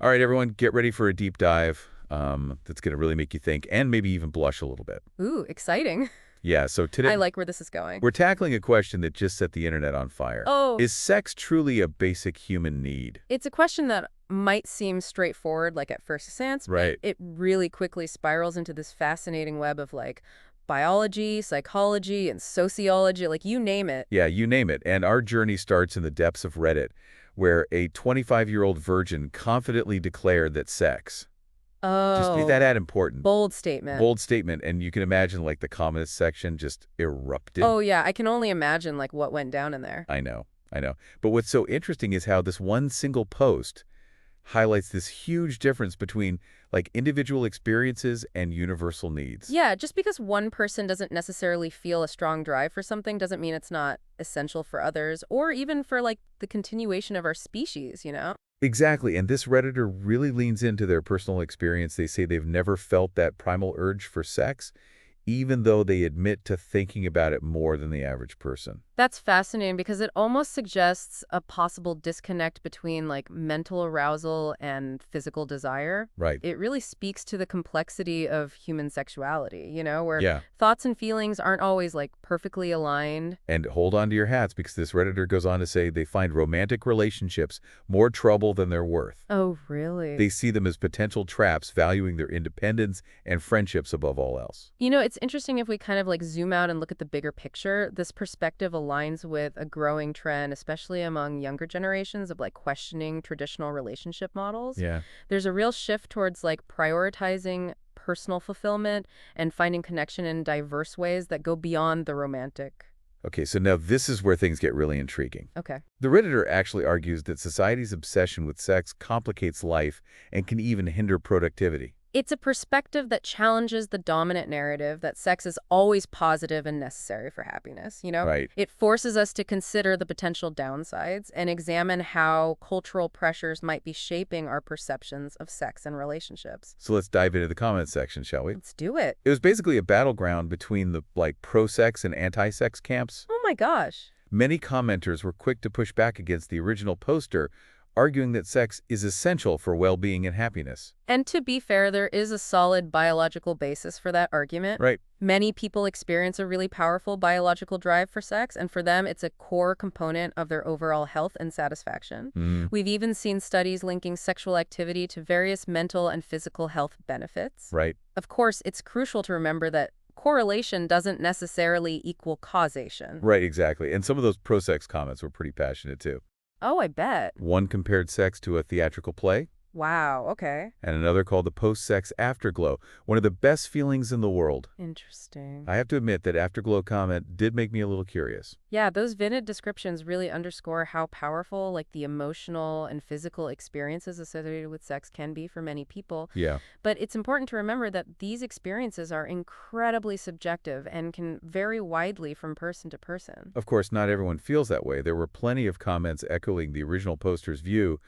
All right, everyone, get ready for a deep dive that's going to really make you think and maybe even blush a little bit. Ooh, exciting. Yeah, so today I like where this is going. we're tackling a question that just set the internet on fire. Oh, Is sex truly a basic human need? it's a question that might seem straightforward, like at first glance, but Right. it really quickly spirals into this fascinating web of like biology, psychology, and sociology, like you name it. Yeah, you name it. And our journey starts in the depths of Reddit, where a 25-year-old virgin confidently declared that sex. Just made that Oh, ad important. bold statement. Bold statement, and you can imagine, like, the comments section just erupted. Oh, yeah, I can only imagine like what went down in there. I know, I know. But what's so interesting is how this one single post highlights this huge difference between, like, individual experiences and universal needs. Yeah, just because one person doesn't necessarily feel a strong drive for something doesn't mean it's not essential for others or even for like the continuation of our species, you know? Exactly, and this Redditor really leans into their personal experience. They say they've never felt that primal urge for sex, even though they admit to thinking about it more than the average person. That's fascinating because it almost suggests a possible disconnect between like mental arousal and physical desire. Right. It really speaks to the complexity of human sexuality, you know, where Yeah. thoughts and feelings aren't always like perfectly aligned. And hold on to your hats, because this Redditor goes on to say they find romantic relationships more trouble than they're worth. Oh, really? They see them as potential traps, valuing their independence and friendships above all else. You know, it's interesting if we kind of like zoom out and look at the bigger picture. This perspective aligns with a growing trend, especially among younger generations, of like questioning traditional relationship models. Yeah. There's a real shift towards like prioritizing personal fulfillment and finding connection in diverse ways that go beyond the romantic. Okay, so now this is where things get really intriguing. Okay. The Redditor actually argues that society's obsession with sex complicates life and can even hinder productivity. It's a perspective that challenges the dominant narrative that sex is always positive and necessary for happiness, you know? Right. It forces us to consider the potential downsides and examine how cultural pressures might be shaping our perceptions of sex and relationships. So let's dive into the comments section, shall we? Let's do it. It was basically a battleground between the, like, pro-sex and anti-sex camps. Oh my gosh. Many commenters were quick to push back against the original poster, arguing that sex is essential for well-being and happiness. And to be fair, there is a solid biological basis for that argument. Right. Many people experience a really powerful biological drive for sex, and for them, it's a core component of their overall health and satisfaction. Mm, We've even seen studies linking sexual activity to various mental and physical health benefits. right. Of course, it's crucial to remember that correlation doesn't necessarily equal causation. Right, exactly. And some of those pro-sex comments were pretty passionate, too. Oh, I bet. One compared sex to a theatrical play, Wow, okay. and another called the post-sex afterglow, one of the best feelings in the world. Interesting. I have to admit that afterglow comment did make me a little curious. Yeah, those vivid descriptions really underscore how powerful like the emotional and physical experiences associated with sex can be for many people. Yeah, But it's important to remember that these experiences are incredibly subjective and can vary widely from person to person. of course, not everyone feels that way. There were plenty of comments echoing the original poster's view,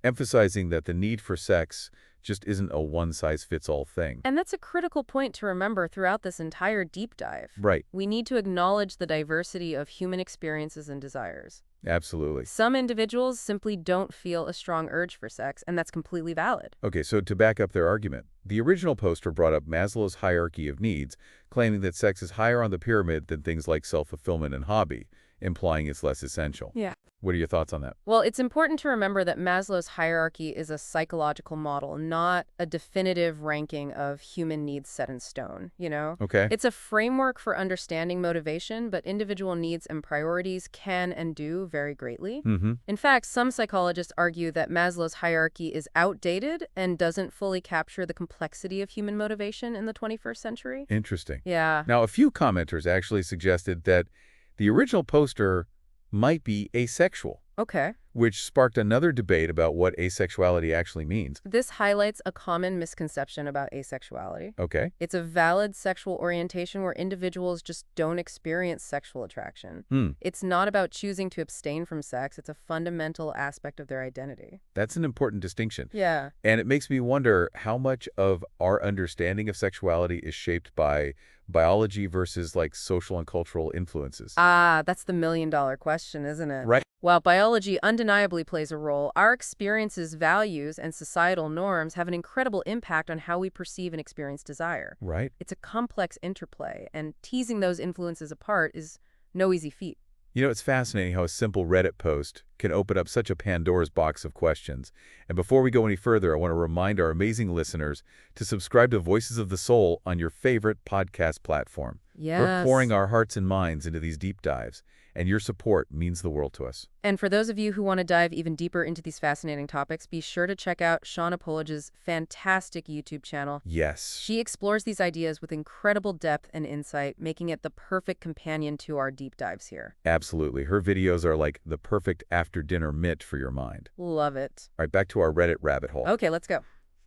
emphasizing that the need for sex just isn't a one-size-fits-all thing. And that's a critical point to remember throughout this entire deep dive. Right, We need to acknowledge the diversity of human experiences and desires. absolutely. Some individuals simply don't feel a strong urge for sex, and that's completely valid. Okay, so to back up their argument, the original poster brought up Maslow's hierarchy of needs, claiming that sex is higher on the pyramid than things like self-fulfillment and hobby, implying it's less essential. Yeah. What are your thoughts on that? Well, it's important to remember that Maslow's hierarchy is a psychological model, not a definitive ranking of human needs set in stone, you know? Okay. It's a framework for understanding motivation, but individual needs and priorities can and do vary greatly. Mm-hmm. In fact, some psychologists argue that Maslow's hierarchy is outdated and doesn't fully capture the complexity of human motivation in the 21st century. Interesting. Yeah. Now, a few commenters actually suggested that the original poster might be asexual, Okay. which sparked another debate about what asexuality actually means. This highlights a common misconception about asexuality. Okay. It's a valid sexual orientation where individuals just don't experience sexual attraction. Hmm. It's not about choosing to abstain from sex. It's a fundamental aspect of their identity. That's an important distinction. Yeah. And it makes me wonder how much of our understanding of sexuality is shaped by Biology versus like social and cultural influences. Ah, that's the million-dollar question, isn't it? Right. While biology undeniably plays a role, our experiences, values, and societal norms have an incredible impact on how we perceive and experience desire. Right. It's a complex interplay, and teasing those influences apart is no easy feat. You know, it's fascinating how a simple Reddit post can open up such a Pandora's box of questions. And before we go any further, I want to remind our amazing listeners to subscribe to Voices of the Soul on your favorite podcast platform. We're pouring Yes. our hearts and minds into these deep dives, and your support means the world to us. And for those of you who want to dive even deeper into these fascinating topics, be sure to check out Shauna Polidge's fantastic YouTube channel. Yes, She explores these ideas with incredible depth and insight, making it the perfect companion to our deep dives here. absolutely. Her videos are like the perfect after-dinner mitt for your mind. Love it. All right, back to our Reddit rabbit hole. Okay, let's go.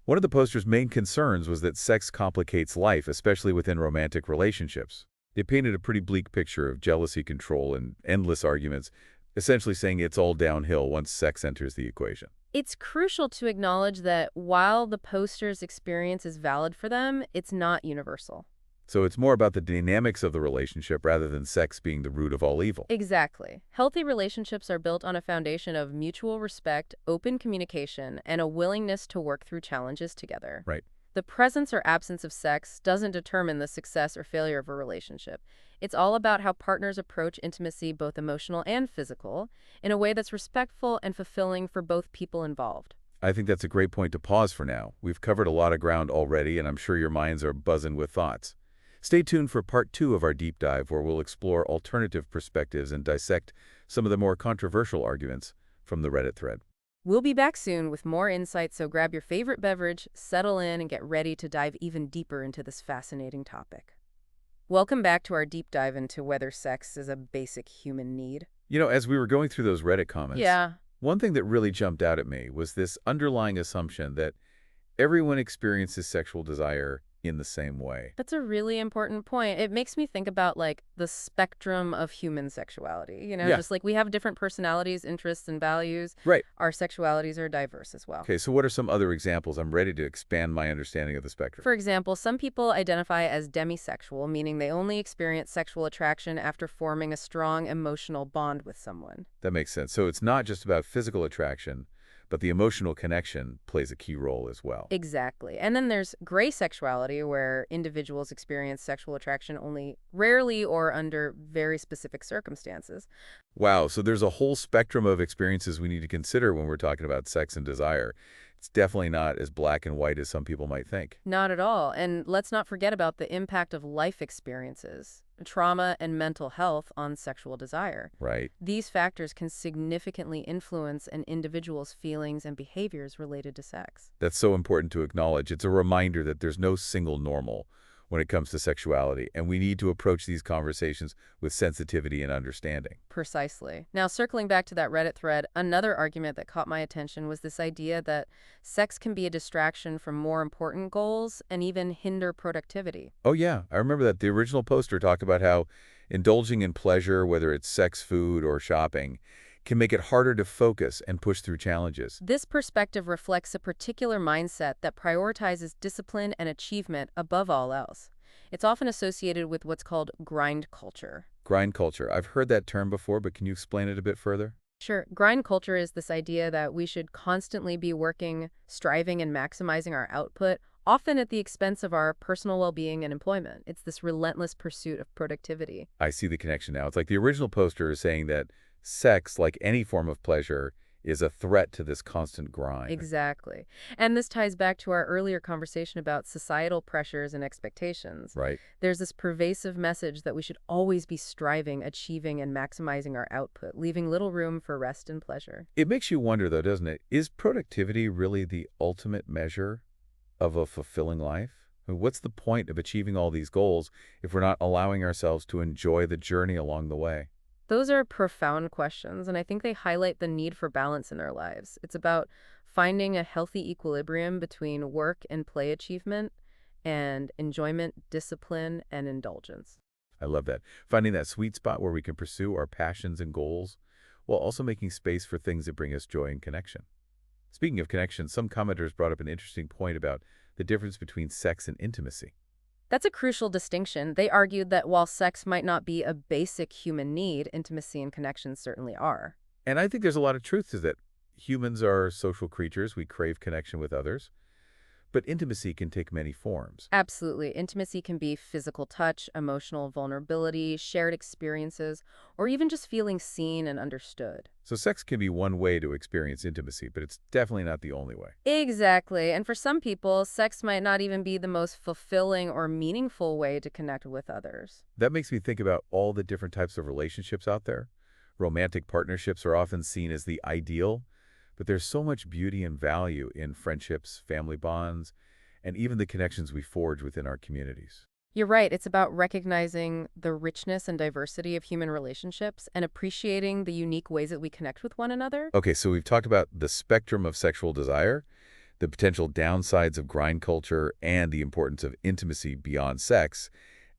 One of the poster's main concerns was that sex complicates life, especially within romantic relationships. They painted a pretty bleak picture of jealousy, control, and endless arguments, essentially saying it's all downhill once sex enters the equation. It's crucial to acknowledge that while the poster's experience is valid for them, it's not universal. So it's more about the dynamics of the relationship rather than sex being the root of all evil. Exactly. Healthy relationships are built on a foundation of mutual respect, open communication, and a willingness to work through challenges together. Right. The presence or absence of sex doesn't determine the success or failure of a relationship. It's all about how partners approach intimacy, both emotional and physical, in a way that's respectful and fulfilling for both people involved. I think that's a great point to pause for now. We've covered a lot of ground already, and I'm sure your minds are buzzing with thoughts. Stay tuned for part 2 of our deep dive, where we'll explore alternative perspectives and dissect some of the more controversial arguments from the Reddit thread. We'll be back soon with more insights, so grab your favorite beverage, settle in, and get ready to dive even deeper into this fascinating topic. Welcome back to our deep dive into whether sex is a basic human need. You know, as we were going through those Reddit comments, Yeah. one thing that really jumped out at me was this underlying assumption that everyone experiences sexual desire in the same way. That's a really important point. It makes me think about like the spectrum of human sexuality. Yeah. Just like we have different personalities, interests, and values. Right. Our sexualities are diverse as well. Okay, so what are some other examples? I'm ready to expand my understanding of the spectrum. For example, some people identify as demisexual, meaning they only experience sexual attraction after forming a strong emotional bond with someone. That makes sense. So it's not just about physical attraction, but the emotional connection plays a key role as well. Exactly. And then there's gray sexuality, where individuals experience sexual attraction only rarely or under very specific circumstances. Wow, so there's a whole spectrum of experiences we need to consider when we're talking about sex and desire. It's definitely not as black and white as some people might think. Not at all. And let's not forget about the impact of life experiences, trauma, and mental health on sexual desire. Right. These factors can significantly influence an individual's feelings and behaviors related to sex. That's so important to acknowledge. It's a reminder that there's no single normal when it comes to sexuality, and we need to approach these conversations with sensitivity and understanding. Precisely. Now, circling back to that Reddit thread, another argument that caught my attention was this idea that sex can be a distraction from more important goals and even hinder productivity. Oh yeah, I remember that the original poster talked about how indulging in pleasure, whether it's sex, food, or shopping, can make it harder to focus and push through challenges. This perspective reflects a particular mindset that prioritizes discipline and achievement above all else. It's often associated with what's called grind culture. Grind culture. I've heard that term before, but can you explain it a bit further? Sure, grind culture is this idea that we should constantly be working, striving, and maximizing our output, often at the expense of our personal well-being and employment. It's this relentless pursuit of productivity. I see the connection now. It's like the original poster is saying that sex, like any form of pleasure, is a threat to this constant grind. Exactly. And this ties back to our earlier conversation about societal pressures and expectations. Right. There's this pervasive message that we should always be striving, achieving, and maximizing our output, leaving little room for rest and pleasure. It makes you wonder, though, doesn't it? Is productivity really the ultimate measure of a fulfilling life? I mean, what's the point of achieving all these goals if we're not allowing ourselves to enjoy the journey along the way? Those are profound questions, and I think they highlight the need for balance in our lives. It's about finding a healthy equilibrium between work and play achievement and enjoyment, discipline, and indulgence. I love that. Finding that sweet spot where we can pursue our passions and goals while also making space for things that bring us joy and connection. Speaking of connection, some commenters brought up an interesting point about the difference between sex and intimacy. That's a crucial distinction. They argued that while sex might not be a basic human need, intimacy and connection certainly are. And I think there's a lot of truth to that. Humans are social creatures. We crave connection with others. But intimacy can take many forms. Absolutely. Intimacy can be physical touch, emotional vulnerability, shared experiences, or even just feeling seen and understood. So sex can be one way to experience intimacy, but it's definitely not the only way. Exactly. And for some people, sex might not even be the most fulfilling or meaningful way to connect with others. That makes me think about all the different types of relationships out there. Romantic partnerships are often seen as the ideal, but there's so much beauty and value in friendships, family bonds, and even the connections we forge within our communities. You're right. It's about recognizing the richness and diversity of human relationships and appreciating the unique ways that we connect with one another. Okay, so we've talked about the spectrum of sexual desire, the potential downsides of grind culture, and the importance of intimacy beyond sex.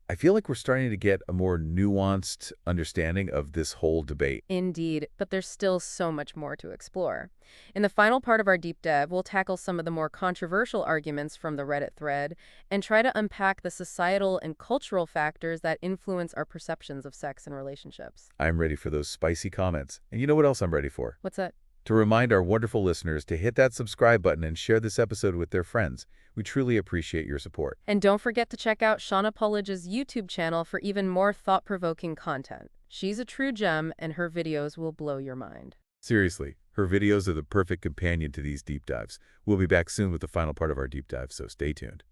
I feel like we're starting to get a more nuanced understanding of this whole debate. Indeed, but there's still so much more to explore. In the final part of our deep dive, we'll tackle some of the more controversial arguments from the Reddit thread and try to unpack the societal and cultural factors that influence our perceptions of sex and relationships. I'm ready for those spicy comments. And you know what else I'm ready for? What's that? To remind our wonderful listeners to hit that subscribe button and share this episode with their friends. We truly appreciate your support. And don't forget to check out Shauna Pullage's YouTube channel for even more thought-provoking content. She's a true gem, and her videos will blow your mind. Seriously, her videos are the perfect companion to these deep dives. We'll be back soon with the final part of our deep dive, so stay tuned.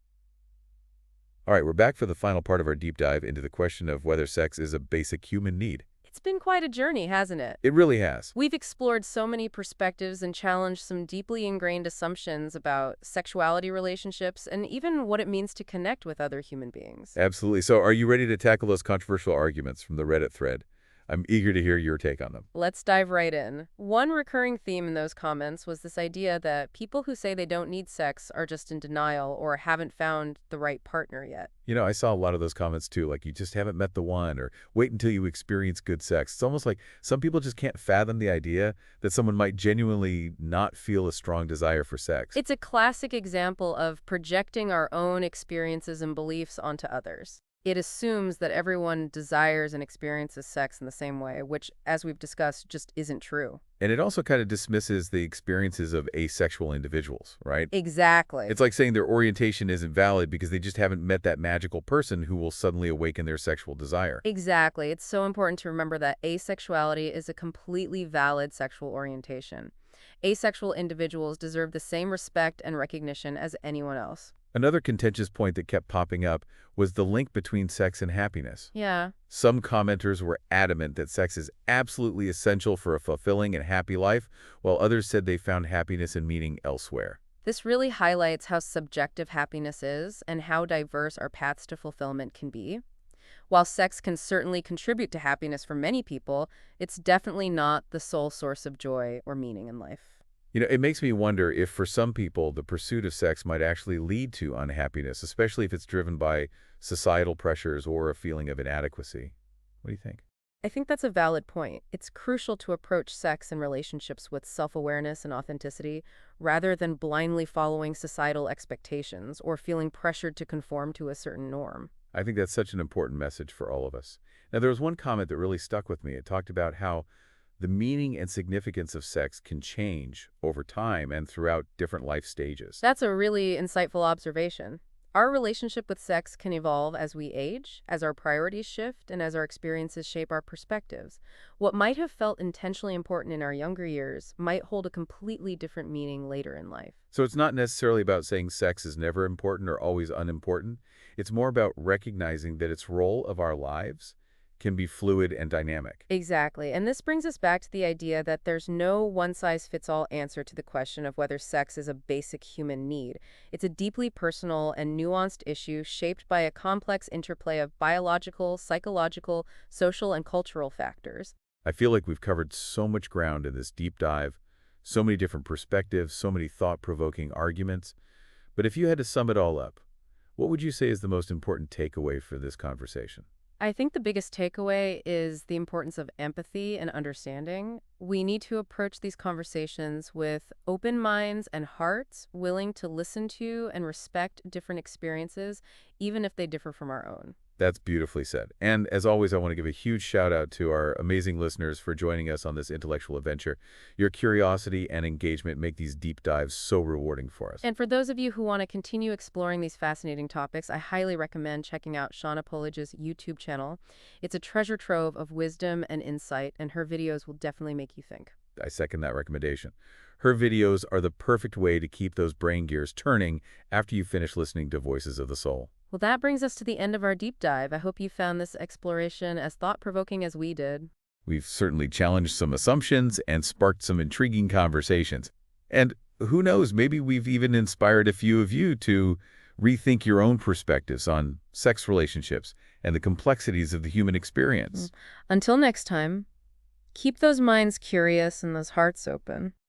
All right, we're back for the final part of our deep dive into the question of whether sex is a basic human need. It's been quite a journey, hasn't it? It really has. We've explored so many perspectives and challenged some deeply ingrained assumptions about sexuality relationships and even what it means to connect with other human beings. Absolutely. So are you ready to tackle those controversial arguments from the Reddit thread? I'm eager to hear your take on them. Let's dive right in. One recurring theme in those comments was this idea that people who say they don't need sex are just in denial or haven't found the right partner yet. You know, I saw a lot of those comments too, like you just haven't met the one, or wait until you experience good sex. It's almost like some people just can't fathom the idea that someone might genuinely not feel a strong desire for sex. It's a classic example of projecting our own experiences and beliefs onto others. It assumes that everyone desires and experiences sex in the same way, which, as we've discussed, just isn't true. And it also kind of dismisses the experiences of asexual individuals, right? Exactly. It's like saying their orientation isn't valid because they just haven't met that magical person who will suddenly awaken their sexual desire. Exactly. It's so important to remember that asexuality is a completely valid sexual orientation. Asexual individuals deserve the same respect and recognition as anyone else. Another contentious point that kept popping up was the link between sex and happiness. Yeah. Some commenters were adamant that sex is absolutely essential for a fulfilling and happy life, while others said they found happiness and meaning elsewhere. This really highlights how subjective happiness is and how diverse our paths to fulfillment can be. While sex can certainly contribute to happiness for many people, it's definitely not the sole source of joy or meaning in life. You know, it makes me wonder if for some people the pursuit of sex might actually lead to unhappiness, especially if it's driven by societal pressures or a feeling of inadequacy. What do you think? I think that's a valid point. It's crucial to approach sex and relationships with self-awareness and authenticity, rather than blindly following societal expectations or feeling pressured to conform to a certain norm. I think that's such an important message for all of us. Now, there was one comment that really stuck with me. It talked about how the meaning and significance of sex can change over time and throughout different life stages. That's a really insightful observation. Our relationship with sex can evolve as we age, as our priorities shift, and as our experiences shape our perspectives. What might have felt intentionally important in our younger years might hold a completely different meaning later in life. So it's not necessarily about saying sex is never important or always unimportant. It's more about recognizing that its role of our lives can be fluid and dynamic. Exactly. And this brings us back to the idea that there's no one-size-fits-all answer to the question of whether sex is a basic human need. It's a deeply personal and nuanced issue shaped by a complex interplay of biological, psychological, social, and cultural factors. I feel like we've covered so much ground in this deep dive, so many different perspectives, so many thought-provoking arguments. But if you had to sum it all up, what would you say is the most important takeaway for this conversation? I think the biggest takeaway is the importance of empathy and understanding. We need to approach these conversations with open minds and hearts, willing to listen to and respect different experiences, even if they differ from our own. That's beautifully said. And as always, I want to give a huge shout out to our amazing listeners for joining us on this intellectual adventure. Your curiosity and engagement make these deep dives so rewarding for us. And for those of you who want to continue exploring these fascinating topics, I highly recommend checking out Shauna Polidge's YouTube channel. It's a treasure trove of wisdom and insight, and her videos will definitely make you think. I second that recommendation. Her videos are the perfect way to keep those brain gears turning after you finish listening to Voices of the Soul. Well, that brings us to the end of our deep dive. I hope you found this exploration as thought-provoking as we did. We've certainly challenged some assumptions and sparked some intriguing conversations. And who knows, maybe we've even inspired a few of you to rethink your own perspectives on sex relationships and the complexities of the human experience. Until next time, keep those minds curious and those hearts open.